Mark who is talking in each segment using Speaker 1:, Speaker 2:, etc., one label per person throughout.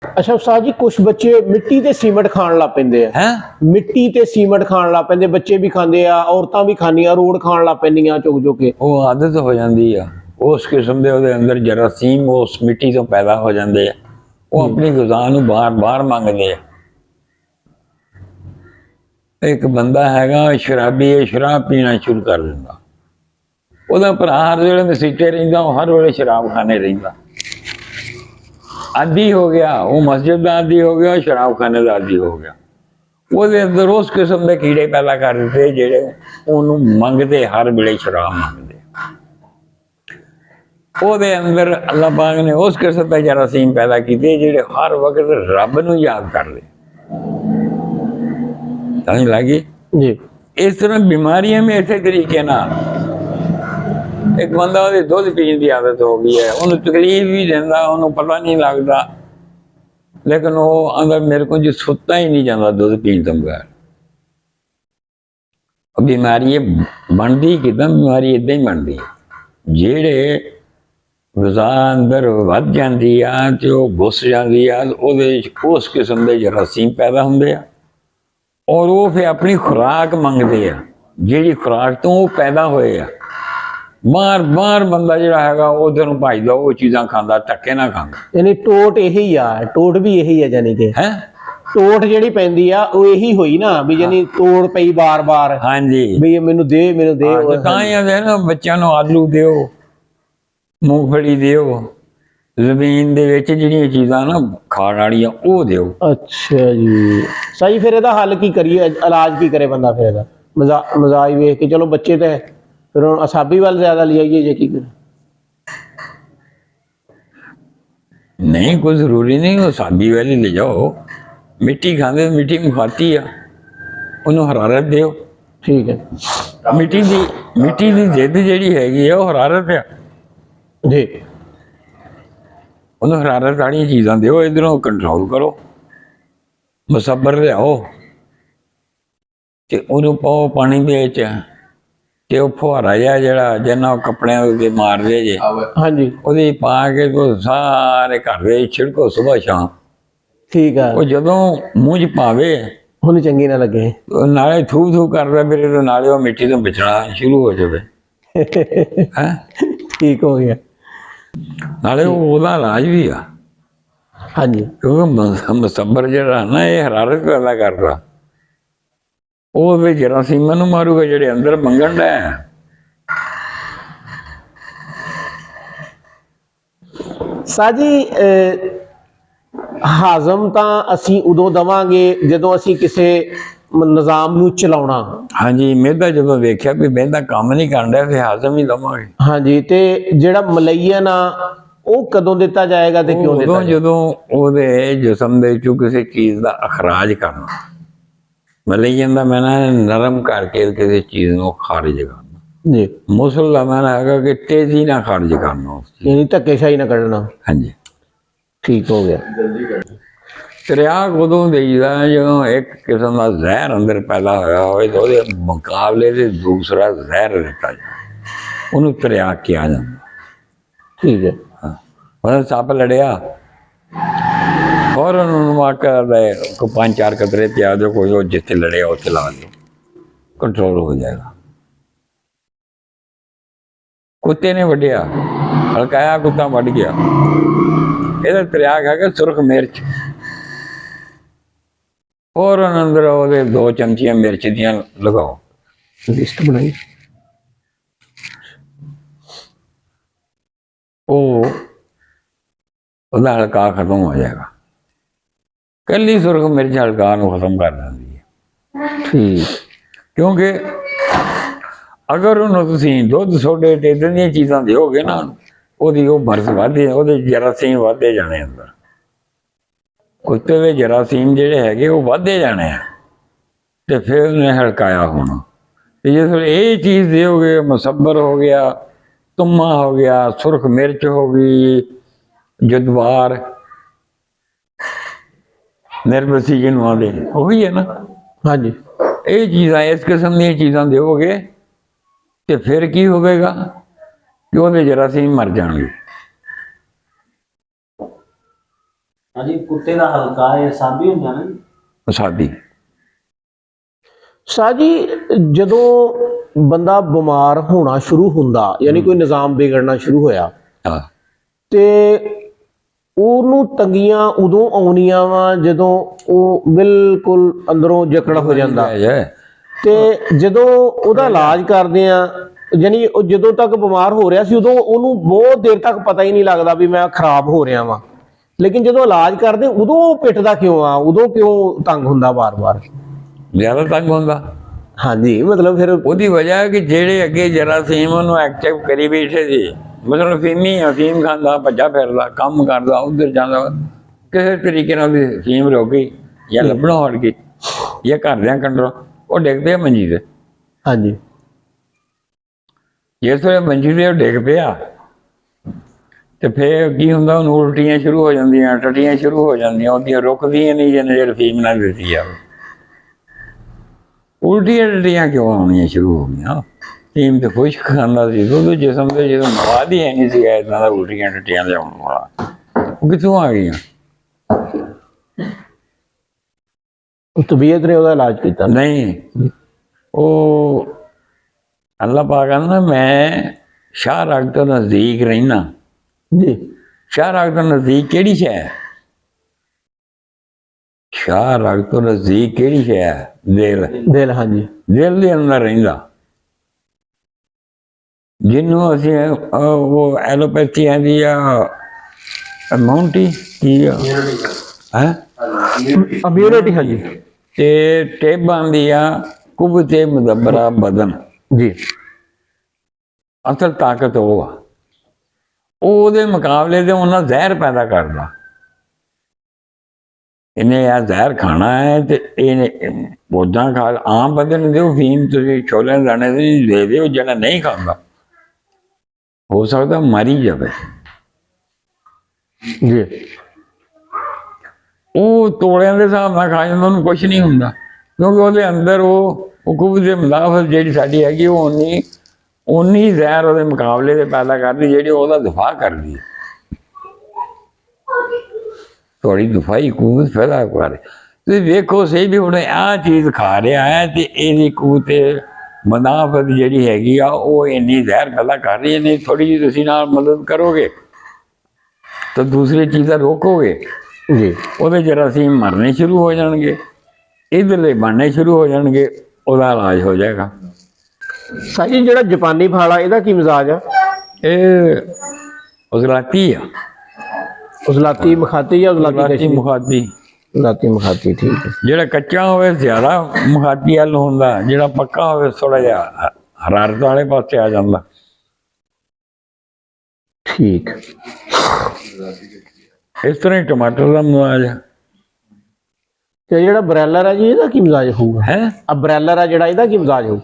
Speaker 1: अच्छा उस्ताद जी कुछ बच्चे मिट्टी ते सीमेंट खान लग पैंदे
Speaker 2: हैं
Speaker 1: मिट्टी ते सीमेंट खान लग पैंदे बच्चे भी खांदे आ औरतां भी खांदियां रोड खान लग पैंदियां चुक चुक के
Speaker 2: वो आदत हो जाती है उस किस्म के ਉਹਦੇ ਅੰਦਰ ਜਰਾਸੀਮ ਉਸ ਮਿੱਟੀ ਤੋਂ ਪੈਦਾ ਹੋ ਜਾਂਦੇ ਆ ਉਹ ਆਪਣੀ ਗੁਜ਼ਾਰ ਨੂੰ ਬਾਹਰ ਮੰਗਦੇ ਆ ਇੱਕ ਬੰਦਾ ਹੈਗਾ ਸ਼ਰਾਬੀ ਹੈ ਸ਼ਰਾਬ ਪੀਣਾ ਸ਼ੁਰੂ ਕਰ ਦਿੰਦਾ ਉਹਦਾ ਭਰਾ ਹਰ ਵੇਲੇ ਮਸੀਤੇ ਰਹਿੰਦਾ ਉਹ ਹਰ ਵੇਲੇ ਸ਼ਰਾਬ ਖਾਣੇ ਰਹਿੰਦਾ आदि हो गया वो मस्जिद का आदि हो गया शराब खाने का आदि हो गया वो अंदर उस किस्म के कीड़े पैदा कर देते जेडे उन्होंने मंगते हर वेले शराब मंगते ਉਹਦੇ अंदर अल्लाह पाक ने उस किस्म का जरासीम पैदा किए जेडे हर वक्त रब नूं याद कर ले समझ लगी
Speaker 1: जी
Speaker 2: इस तरह बीमारियां में इसे तरीके ना एक बंदा ਉਹਦੀ ਦੁੱਧ ਪੀਣ ਦੀ आदत हो गई है ਉਹਨੂੰ तकलीफ भी देंदा ਉਹਨੂੰ पता नहीं लगता लेकिन वो अंदर मेरे को जो सुता ही नहीं जाता दुध पीण तो बगैर बीमारी बनती किदां बीमारी इदां ही बनती जेड़े गज़ा अंदर वध जाती आ ते वो घुस जाती आ ਉਹਦੇ उस किस्म के जरासीम पैदा होंदे आ और वो फिर अपनी खुराक मंगते आ जिहड़ी खुराक तो वो पैदा होए आ बार बार बंदा जिहड़ा हैगा उधर नूं भजदा वो चीज़ां खांदा धक्के ना खांदा
Speaker 1: यानी टोट यही आ टोट भी यही है यानी कि
Speaker 2: है
Speaker 1: टोट जिहड़ी पैंदी आ वो यही होई ना भी यानी तोड़ पई बार बार
Speaker 2: हाँ जी
Speaker 1: भी मैनू दे
Speaker 2: तां ही आखदे ना बच्चों नूं आलू दिओ मूंगफली दिओ ਜ਼ਮੀਨ ਦੇ ਵਿੱਚ ਜਿਹੜੀਆਂ ਚੀਜ਼ਾਂ ਨਾ ਖਾਣ ਵਾਲੀਆਂ ਉਹ ਦਿਓ
Speaker 1: अच्छा जी सही फिर ਇਹਦਾ हल की करिए इलाज की करे बंदा फिर ਇਹਦਾ मजाज वेख के चलो बच्चे तो फिर ਹੁਣ असाबी वाल ज्यादा ले आइए जे की करे
Speaker 2: नहीं कोई जरूरी नहीं वो सादी वाली ले जाओ मिट्टी खाते मिट्टी मुखाती आ ਉਹਨੂੰ हरारत ਦਿਓ
Speaker 1: ठीक है
Speaker 2: मिट्टी ਦੀ जिद ਜਿਹੜੀ ਹੈਗੀ ਆ ਉਹ हरारत ਆ
Speaker 1: जी
Speaker 2: ਉਹਨੂੰ हरारत ਵਾਲੀਆਂ ਚੀਜ਼ਾਂ ਦਿਓ ਇਧਰੋਂ ਕੰਟਰੋਲ ਕਰੋ ਮੁਸੱਬਰ ਲਿਆਓ ਤੇ ਉਹਨੂੰ ਪਾਓ ਪਾਣੀ ਦੇ ਵਿੱਚ ਤੇ ਉਹ ਫੁਹਾਰਾ ਜਿਹਾ ਜਿਹੜਾ ਜਿੰਨਾ ਕੱਪੜਿਆਂ ਉੱਤੇ ਮਾਰਦੇ ਜੇ
Speaker 1: हाँ जी
Speaker 2: ਉਹਦੇ ਪਾ ਕੇ ਸਾਰੇ ਘਰ ਦੇ ਛਿੜਕੋ ਸਵੇਰ ਸ਼ਾਮ
Speaker 1: ठीक है
Speaker 2: ਉਹ ਜਦੋਂ ਮੂੰਹ 'ਚ ਪਾਵੇ
Speaker 1: ਹੁਣ ਚੰਗੀ ਨਾ ਲੱਗੇ
Speaker 2: ਨਾਲੇ ਥੂ ਕਰਦਾ ਫਿਰ ਇਹਦੇ ਨਾਲੇ ਉਹ ਮਿੱਟੀ ਤੋਂ ਬਚਣਾ ਸ਼ੁਰੂ ਹੋ ਜਾਵੇ ਹੈ
Speaker 1: ਠੀਕ ਹੋ ਗਿਆ
Speaker 2: ਨਾਲੇ ਉਹਦਾ ਇਲਾਜ ਵੀ ਆ
Speaker 1: ਹਾਂਜੀ
Speaker 2: ਕਿਉਂਕਿ ਮੁਸੱਬਰ ਜਿਹੜਾ ਨਾ ਇਹ ਹਰਾਰਤ ਪੈਦਾ ਕਰਦਾ ਉਹ ਵੀ ਜਰਾਸੀਮਾਂ ਨੂੰ ਮਾਰੂਗਾ ਜਿਹੜੇ ਅੰਦਰ ਮੰਗਣ ਦਾ
Speaker 1: ਸਾਜੀ ਹਾਜ਼ਮ ਤਾਂ ਅਸੀਂ ਉਦੋਂ ਦਵਾਂਗੇ ਜਦੋਂ ਅਸੀਂ ਕਿਸੇ ਨਿਜ਼ਾਮ ਨੂੰ ਚਲਾਉਣਾ
Speaker 2: ਹਾਂਜੀ ਮਿਹਦਾ ਜਦੋਂ ਵੇਖਿਆ ਵੀ ਮਿਹਦਾ ਕੰਮ ਨਹੀਂ ਕਰਨ ਰਿਹਾ ਫਿਰ ਹਾਜ਼ਮ ਹੀ ਦਵਾਂਗੇ
Speaker 1: ਹਾਂਜੀ ਤੇ ਜਿਹੜਾ ਮਲਈਨ ਆ ਉਹ ਕਦੋਂ ਦਿੱਤਾ ਜਾਏਗਾ ਤੇ ਕਿਉਂ ਦਿੱਤਾ
Speaker 2: ਜਦੋਂ ਉਹਦੇ ਜਿਸਮ ਦੇ ਵਿੱਚੋਂ ਕਿਸੇ ਚੀਜ਼ ਦਾ ਅਖਰਾਜ ਕਰਨਾ ਮਲਈਨ ਦਾ ਮੈਨਾ ਨਰਮ ਕਰਕੇ ਕਿਸੇ ਚੀਜ਼ ਨੂੰ ਖਾਰਿਜ ਕਰਨਾ
Speaker 1: ਜੀ
Speaker 2: ਮੁਸਲ ਦਾ ਮੈਨਾ ਹੈਗਾ ਕਿ ਤੇਜ਼ੀ ਨਾਲ ਖਾਰਿਜ ਕਰਨਾ
Speaker 1: ਯਾਨੀ ਧੱਕੇਸ਼ਾਹੀ ਨਾ ਕੱਢਣਾ
Speaker 2: ਹਾਂਜੀ
Speaker 1: ਠੀਕ ਹੋ ਗਿਆ
Speaker 2: ਤ੍ਰਿਆਗ ਉਦੋਂ ਦੇਈਦਾ ਜਦੋਂ ਇੱਕ ਕਿਸਮ ਦਾ ਜ਼ਹਿਰ ਅੰਦਰ ਪੈਦਾ ਹੋਇਆ ਹੋਵੇ ਤਾਂ ਉਹਦੇ ਮੁਕਾਬਲੇ ਤੇ ਦੂਸਰਾ ਜ਼ਹਿਰ ਦਿੱਤਾ ਜਾਂਦਾ ਉਹਨੂੰ ਤ੍ਰਿਆਗ ਕਿਹਾ ਜਾਂਦਾ
Speaker 1: ਠੀਕ ਹੈ
Speaker 2: ਉਹਦਾ ਸੱਪ ਲੜਿਆ ਔਰ ਉਹਨੂੰ ਮਾਕਾ ਦੇ ਕੋ 5-4 ਕਤਰੇ ਪਿਆ ਦਿਓ ਕੋਈ ਉਹ ਜਿੱਥੇ ਲੜਿਆ ਉੱਥੇ ਲਾ ਦਿਓ ਕੰਟਰੋਲ ਹੋ ਜਾਏਗਾ ਕੁੱਤੇ ਨੇ ਵੱਢਿਆ ਹਲਕਾਇਆ ਕੁੱਤਾ ਵੱਢ ਗਿਆ ਇਹਦਾ ਤ੍ਰਿਆਗ ਹੈਗਾ ਸੁਰਖ ਮਿਰਚ और अंदर वो 2 चमचियां मिर्च दियां लगाओ
Speaker 1: लिस्ट बनाई
Speaker 2: ਉਹਦਾ ਹਲਕਾ खत्म हो जाएगा कली सुरख मिर्च हल्का खत्म कर देती है
Speaker 1: ठीक
Speaker 2: क्योंकि अगर उन्होंने तुसीं दुध सोडे ते इदां ਦੀਆਂ चीज़ां दिओगे ना ਉਹਦੀ ਉਹ ਬਰਸ ਵਧਦੇ ਉਹਦੇ ਜਰਾਸੀਮ ਵਧਦੇ ਜਾਣੇ ਅੰਦਰ ਕੁੱਤੇ ਦੇ ਜਰਾਸੀਮ ਜਿਹੜੇ ਹੈਗੇ ਉਹ ਵਧਦੇ ਜਾਣੇ ਆ ਤੇ ਫਿਰ ਉਹਨੇ ਹਲਕਾਇਆ ਹੋਣਾ ਤੇ ਜੇ ਤੁਸੀਂ ਇਹ ਚੀਜ਼ ਦਿਓਗੇ ਮੁਸੱਬਰ ਹੋ ਗਿਆ ਤੁਮਾ ਹੋ ਗਿਆ ਸੁਰਖ ਮਿਰਚ ਹੋ ਗਈ ਜਦਵਾਰ ਨਿਰਵਸੀ ਜਿਹਨੂੰ ਆਉਂਦੇ ਉਹੀ ਹੈ ਨਾ
Speaker 1: ਹਾਂਜੀ
Speaker 2: ਇਹ ਚੀਜ਼ਾਂ ਇਸ ਕਿਸਮ ਦੀਆਂ ਚੀਜ਼ਾਂ ਦਿਓਗੇ ਤੇ ਫਿਰ ਕੀ ਹੋਵੇਗਾ ਕਿ ਉਹਦੇ ਜਰਾਸੀਮ ਮਰ ਜਾਣਗੇ
Speaker 3: ਹਾਂਜੀ ਕੁੱਤੇ ਦਾ ਹਲਕਾ ਇਹ ਸਾਬੀ ਹੁੰਦਾ ਨਾ ਜੀ।
Speaker 2: ਸਾਦੀ
Speaker 1: ਸ਼ਾਹ ਜੀ ਜਦੋਂ ਬੰਦਾ ਬਿਮਾਰ ਹੋਣਾ ਸ਼ੁਰੂ ਹੁੰਦਾ ਯਾਨੀ ਕੋਈ ਨਿਜ਼ਾਮ ਵਿਗੜਨਾ ਸ਼ੁਰੂ ਹੋਇਆ
Speaker 2: ਹਾਂ
Speaker 1: ਤੇ ਉਹਨੂੰ ਤੰਗੀਆਂ ਉਦੋਂ ਆਉਣੀਆਂ ਵਾ ਜਦੋਂ ਉਹ ਬਿਲਕੁਲ ਅੰਦਰੋਂ ਜਕੜ ਹੋ ਜਾਂਦਾ ਤੇ ਜਦੋਂ ਉਹਦਾ ਇਲਾਜ ਕਰਦੇ ਆ ਯਾਨੀ ਉਹ ਜਦੋਂ ਤੱਕ ਬਿਮਾਰ ਹੋ ਰਿਹਾ ਸੀ ਉਦੋਂ ਉਹਨੂੰ ਬਹੁਤ ਦੇਰ ਤੱਕ ਪਤਾ ਹੀ ਨਹੀਂ ਲੱਗਦਾ ਵੀ ਮੈਂ ਖਰਾਬ ਹੋ ਰਿਹਾ ਵਾਂ ਲੇਕਿਨ ਜਦੋਂ ਇਲਾਜ ਕਰਦੇ ਉਦੋਂ ਉਹ ਪਿੱਟਦਾ ਕਿਉਂ ਆ ਉਦੋਂ ਕਿਉਂ ਤੰਗ ਹੁੰਦਾ ਵਾਰ-ਵਾਰ
Speaker 2: ਜ਼ਿਆਦਾ ਤੰਗ ਹੁੰਦਾ
Speaker 1: ਹਾਂਜੀ ਮਤਲਬ ਫਿਰ
Speaker 2: ਉਹਦੀ ਵਜ੍ਹਾ ਹੈ ਕਿ ਜਿਹੜੇ ਅੱਗੇ ਜਰਾਸੀਮ ਉਹਨੂੰ ਐਕਟਿਵ ਕਰੀ ਬੈਠੇ ਸੀ ਮਤਲਬ ਅਫੀਮ ਖਾਂਦਾ ਭੱਜਾ ਫਿਰਦਾ ਕੰਮ ਕਰਦਾ ਉਧਰ ਜਾਂਦਾ ਕਿਸੇ ਤਰੀਕੇ ਨਾਲ ਉਹਦੀ ਅਫੀਮ ਰੁਕ ਗਈ ਜਾਂ ਲੱਭਣੋਂ ਹਟ ਗਈ ਜਾਂ ਘਰਦਿਆਂ ਕੰਟਰੋਲ ਉਹ ਡਿੱਗਦੇ ਆ ਮੰਜੀ ਤੇ
Speaker 1: ਹਾਂਜੀ
Speaker 2: ਜਿਸ ਵੇਲੇ ਮੰਜੀ ਤੇ ਉਹ ਡਿੱਗ ਪਿਆ ਤੇ ਫਿਰ ਕੀ ਹੁੰਦਾ ਉਹਨੂੰ ਉਲਟੀਆਂ ਸ਼ੁਰੂ ਹੋ ਜਾਂਦੀਆਂ ਟੱਟੀਆਂ ਸ਼ੁਰੂ ਹੋ ਜਾਂਦੀਆਂ ਉਹਦੀਆਂ ਰੁਕਦੀਆਂ ਨਹੀਂ ਜਿੰਨੇ ਚਿਰ ਅਫੀਮ ਨਾ ਦਿੱਤੀ ਜਾਵੇ ਉਲਟੀਆਂ ਟੱਟੀਆਂ ਕਿਉਂ ਆਉਣੀਆਂ ਸ਼ੁਰੂ ਹੋ ਗਈਆਂ ਟੀਮ ਤੇ ਖੁਸ਼ ਖਾਂਦਾ ਸੀ ਉਹਦੇ ਜਿਸਮ ਦੇ ਜਦੋਂ ਮਵਾਦ ਹੀ ਹੈ ਨਹੀਂ ਸੀ ਇੱਦਾਂ ਦਾ ਉਲਟੀਆਂ ਟੱਟੀਆਂ ਦੇ ਆਉਣ ਵਾਲਾ ਉਹ ਕਿੱਥੋਂ ਆ ਗਈਆਂ
Speaker 1: ਉਹ ਤਬੀਅਤ ਨੇ ਉਹਦਾ ਇਲਾਜ ਕੀਤਾ
Speaker 2: ਨਹੀਂ ਉਹ ਅੱਲਾ ਪਾਕ ਕਹਿੰਦਾ ਮੈਂ ਸ਼ਾਹ ਰਾਗ ਤੋਂ ਨਜ਼ਦੀਕ ਰਹਿਣਾ
Speaker 1: ਜੀ
Speaker 2: ਸ਼ਾਹ ਰਾਗ ਤੋਂ ਨਜ਼ਦੀਕ ਕਿਹੜੀ ਸ਼ੈ ਹੈ ਸ਼ਾਹ ਰਾਗ ਤੋਂ ਨਜ਼ਦੀਕ ਕਿਹੜੀ ਸ਼ੈ ਹੈ
Speaker 1: ਦਿਲ ਹਾਂਜੀ
Speaker 2: ਦਿਲ ਦੇ ਅੰਦਰ ਰਹਿੰਦਾ ਜਿਹਨੂੰ ਅਸੀਂ ਉਹ ਐਲੋਪੈਥੀ ਆਂਦੀ ਆ ਮਾਉਂਟੀ ਕੀ ਆ ਹੈ
Speaker 1: ਇਮਿਊਨਿਟੀ ਹਾਂਜੀ
Speaker 2: ਤੇ ਟੇਬ ਆਂਦੀ ਆ ਕੁਬਤੇ ਮੁਦੱਬਰਾ ਬਦਨ
Speaker 1: ਜੀ
Speaker 2: ਅਸਲ ਤਾਕਤ ਉਹ ਆ ਉਹਦੇ ਮੁਕਾਬਲੇ ਤੇ ਉਹਨਾਂ ਜ਼ਹਿਰ ਪੈਦਾ ਕਰਦਾ ਇਹਨੇ ਆ ਜ਼ਹਿਰ ਖਾਣਾ ਹੈ ਤੇ ਇਹਨੇ ਉੱਦਾਂ ਖਾ ਆਮ ਬੰਦੇ ਨੂੰ ਦਿਓ ਫੀਮ ਤੁਸੀਂ ਛੋਲੇ ਦਾਣੇ ਦੇ ਦਿਓ ਜਿਹੜਾ ਨਹੀਂ ਖਾਂਦਾ ਹੋ ਸਕਦਾ ਮਰੀ ਜਾਵੇ
Speaker 1: ਜੀ
Speaker 2: ਉਹ ਤੋਲਿਆਂ ਦੇ ਹਿਸਾਬ ਨਾਲ ਖਾ ਜਾਂਦਾ ਉਹਨੂੰ ਕੁਝ ਨਹੀਂ ਹੁੰਦਾ ਕਿਉਂਕਿ ਉਹਦੇ ਅੰਦਰ ਉਹ ਕੁਬ ਦੇ ਮੁਦਾਫਤ ਜਿਹੜੀ ਸਾਡੀ ਹੈਗੀ ਉਹ ਉਨੀ ਜ਼ਹਿਰ ਉਹਦੇ ਮੁਕਾਬਲੇ ਦੇ ਪੈਦਾ ਕਰਦੀ ਜਿਹੜੀ ਉਹਦਾ ਦਫਾ ਕਰਦੀ ਥੋੜੀ ਦਫਾਈ ਕੂਵਤ ਪੈਦਾ ਕਰੇ ਤੁਸੀਂ ਵੇਖੋ ਸਹੀ ਵੀ ਹੁਣ ਆਹ ਚੀਜ਼ ਖਾ ਰਿਹਾ ਹੈ ਤੇ ਇਹਦੀ ਕੂਵਤ ਮੁਨਾਫਤ ਜਿਹੜੀ ਹੈਗੀ ਆ ਉਹ ਇੰਨੀ ਜ਼ਹਿਰ ਪੈਦਾ ਕਰ ਰਹੀ ਹੈ ਨਹੀਂ ਥੋੜੀ ਜਿਹੀ ਤੁਸੀਂ ਨਾਲ ਮਦਦ ਕਰੋਗੇ ਤਾਂ ਦੂਸਰੀ ਚੀਜ਼ਾਂ ਰੋਕੋਗੇ
Speaker 1: ਜੀ
Speaker 2: ਉਹਦੇ ਜਰਾਸੀਮ ਮਰਨੇ ਸ਼ੁਰੂ ਹੋ ਜਾਣਗੇ ਇਧਰਲੇ ਬਣਨੇ ਸ਼ੁਰੂ ਹੋ ਜਾਣਗੇ ਉਹਦਾ ਇਲਾਜ ਹੋ ਜਾਏਗਾ
Speaker 1: ਸਾਜੀ ਜਿਹੜਾ ਜਾਪਾਨੀ ਫਲ ਆ ਇਹਦਾ ਕੀ ਮਿਜ਼ਾਜ ਆ
Speaker 2: ਇਹ ਉਜ਼ਲਾਤੀ ਆ
Speaker 1: ਉਜ਼ਲਾਤੀ ਮਖਾਤੀ ਜਾਂ ਉਜ਼ਲਾਤੀ
Speaker 2: ਮੁਖਾਤੀ
Speaker 1: ਉਜ਼ਲਾਤੀ ਮਖਾਤੀ ਠੀਕ ਹੈ
Speaker 2: ਜਿਹੜਾ ਕੱਚਾ ਹੋਵੇ ਜ਼ਿਆਦਾ ਮੁਖਾਤੀ ਵੱਲ ਹੁੰਦਾ ਜਿਹੜਾ ਪੱਕਾ ਹੋਵੇ ਥੋੜਾ ਜਿਹਾ ਹਰਾਰਤ ਵਾਲੇ ਪਾਸੇ ਆ ਜਾਂਦਾ
Speaker 1: ਠੀਕ
Speaker 2: ਇਸ ਤਰ੍ਹਾਂ ਹੀ ਟਮਾਟਰ ਦਾ ਮਿਜ਼ਾਜ
Speaker 1: ਤੇ ਜਿਹੜਾ ਬਰੈਲਰ ਆ ਜੀ ਇਹਦਾ ਕੀ ਮਿਜ਼ਾਜ ਹੋਊਗਾ
Speaker 2: ਹੈ
Speaker 1: ਆ ਬਰੈਲਰ ਆ ਜਿਹੜਾ ਇਹਦਾ ਕੀ ਮਿਜ਼ਾਜ ਹੋਊ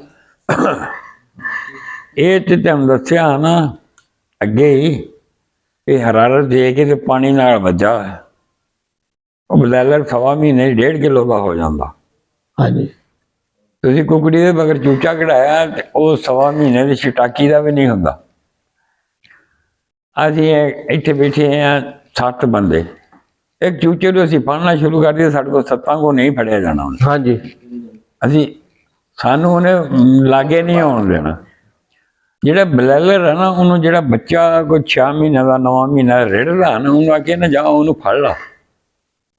Speaker 2: ਇਹ ਤੇ ਤੁਹਾਨੂੰ ਦੱਸਿਆ ਨਾ ਅੱਗੇ ਹੀ ਇਹ ਹਰਾਰਤ ਦੇ ਕੇ ਤੇ ਪਾਣੀ ਨਾਲ ਵੱਜਾ ਉਹ ਬਲੈਲਰ 1.5 ਮਹੀਨੇ 1.5 ਕਿਲੋ ਦਾ ਹੋ ਜਾਂਦਾ
Speaker 1: ਹਾਂਜੀ
Speaker 2: ਤੁਸੀਂ ਕੁਕੜੀ ਦੇ ਬਗਰ ਚੂਚਾ ਕਢਾਇਆ ਤੇ ਉਹ 1.5 ਮਹੀਨੇ ਦੀ ਛਟਾਕੀ ਦਾ ਵੀ ਨਹੀਂ ਹੁੰਦਾ ਅਸੀਂ ਇੱਥੇ ਬੈਠੇ ਆ 7 ਬੰਦੇ ਇੱਕ ਚੂਚੇ ਨੂੰ ਅਸੀਂ ਫੜਨਾ ਸ਼ੁਰੂ ਕਰ ਦਿੱਤਾ ਸਾਡੇ ਕੋਲ 7 ਕੋ ਨਹੀਂ ਫੜਿਆ ਜਾਣਾ ਉਹਨੇ
Speaker 1: ਹਾਂਜੀ
Speaker 2: ਅਸੀਂ ਸਾਨੂੰ ਉਹਨੇ ਲਾਗੇ ਨਹੀਂ ਆਉਣ ਦੇਣਾ ਜਿਹੜਾ ਬਲੈਲਰ ਹੈ ਨਾ ਉਹਨੂੰ ਜਿਹੜਾ ਬੱਚਾ ਕੋਈ 6 ਮਹੀਨੇ ਦਾ 9 ਮਹੀਨੇ ਦਾ ਰਿੜਦਾ ਨਾ ਉਹਨੂੰ ਆਖੇ ਨਾ ਜਾ ਉਹਨੂੰ ਫੜ ਲਾ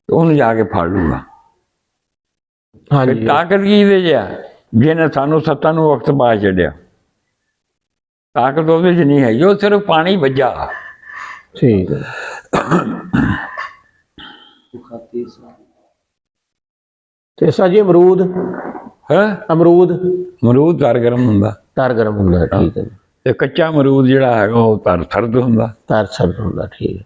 Speaker 2: ਉਹਨੂੰ ਜਾ ਕੇ ਫੜ ਲੂਗਾ
Speaker 1: ਹਾਂਜੀ
Speaker 2: ਤਾਕਤ ਕੀ ਇਹਦੇ 'ਚ ਆ ਜਿਹਨੇ ਸਾਨੂੰ 7 ਨੂੰ ਵਕਤ ਪਾ ਛੱਡਿਆ ਤਾਕਤ ਉਹਦੇ 'ਚ ਨਹੀਂ ਹੈਗੀ ਉਹ ਸਿਰਫ ਪਾਣੀ ਵੱਜਾ
Speaker 1: ਠੀਕ ਹੈ ਤੇ ਸਾਜੀ ਅਮਰੂਦ
Speaker 2: ਹੈ
Speaker 1: ਅਮਰੂਦ
Speaker 2: ਤਰ ਗਰਮ ਹੁੰਦਾ
Speaker 1: ਤਰ ਗਰਮ ਹੁੰਦਾ ਠੀਕ ਹੈ
Speaker 2: ਤੇ ਕੱਚਾ ਅਮਰੂਦ ਜਿਹੜਾ ਹੈਗਾ ਉਹ ਤਰ ਸਰਦ ਹੁੰਦਾ
Speaker 1: ਤਰ ਸਰਦ ਹੁੰਦਾ ਠੀਕ ਹੈ